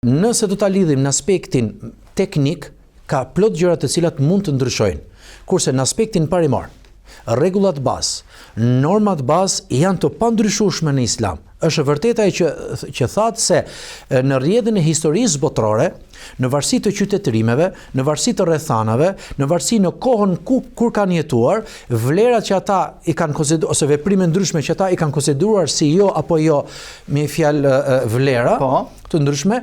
Nëse do ta lidhim në aspektin teknik, ka plot gjëra të cilat mund të ndryshojnë. Kurse në aspektin parimor, rregullat bazë, normat bazë janë të pandryshueshme në Islam. Është vërtet ai që thatë se në rrjedhën e historisë botërore, në varësi të qytetërimeve, në varësi të rrethanave, në varësi në kohën kur kanë jetuar, vlerat që ata i kanë konsideruar ose veprime ndryshme që ata i kanë konsideruar si jo apo jo me fjalë vlera të ndryshme,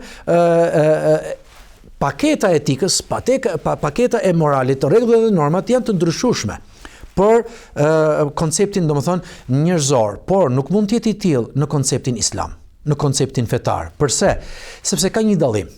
paketa e etikës, paketa e moralit, të rregullat dhe normat janë të ndryshueshme për konceptin, domethënë, njerëzor, por nuk mund të jetë i tillë në konceptin islam, në konceptin fetar. Përse? Sepse ka një dallim.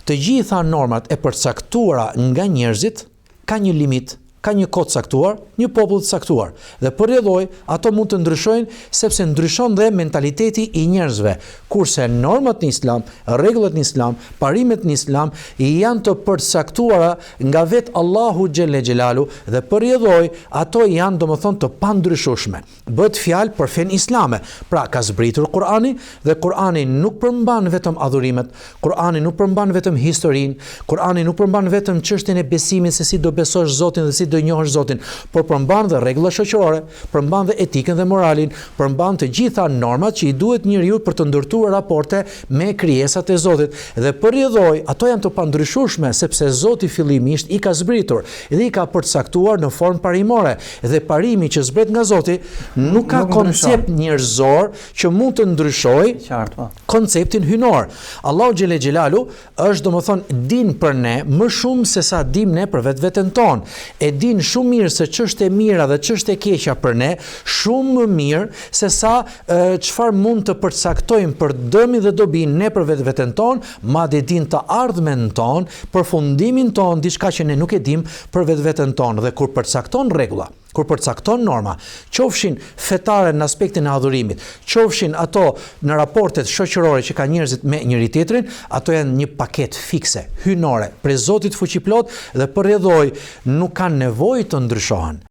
Të gjitha normat e përcaktuara nga njerëzit ka një limit, ka një kod caktuar, një popull të caktuar. Dhe përrjedhoj, ato mund të ndryshojnë sepse ndryshon dhe mentaliteti i njerëzve. Kurse normat në Islam, rregullat në Islam, parimet në Islam janë të përcaktuara nga vetë Allahu xhelle xhelalu dhe përrjedhoj, ato janë domethënë të pandryshueshme. Bëhet fjalë për fen islame. Pra ka zbritur Kur'ani dhe Kur'ani nuk përmban vetëm adhurimet, Kur'ani nuk përmban vetëm historinë, Kur'ani nuk përmban vetëm çështjen e besimit se si do besosh Zotin dhe si do njohësh Zotin, por përmban dhe rregulla shoqërore, përmban dhe etikën dhe moralin, përmban të gjitha normat që i duhet njeriu për të ndërtuar raporte me krijesat e Zotit. Dhe përrjedhoj, ato janë të pandryshueshme sepse Zoti fillimisht i ka zbritur dhe i ka përcaktuar në formë parimore. Dhe parimi që zbret nga Zoti nuk ka koncept njerëzor që mund të ndryshojë konceptin hynor. Allahu xhelle xhelalu është domethënë din për ne më shumë se sa dim ne për vetveten tonë. E din shumë mirë se ç'është e mira dhe ç'është e keqja për ne, shumë më mirë se sa çfarë mund të përcaktojmë për dëmin dhe dobin ne për vetveten tonë, madje din të ardhmen tonë, përfundimin tonë, diçka që ne nuk e dim për vetveten tonë. Dhe kur përcakton rregulla, kur përcakton norma, qofshin fetare në aspektin e adhurimit, qofshin ato në raportet shoqërore që ka njerëzit me njëri tjetrin, ato janë një paketë fikse, hynore, prej Zotit fuqiplot dhe përrjedhoj nuk kanë nevojë të ndryshohen.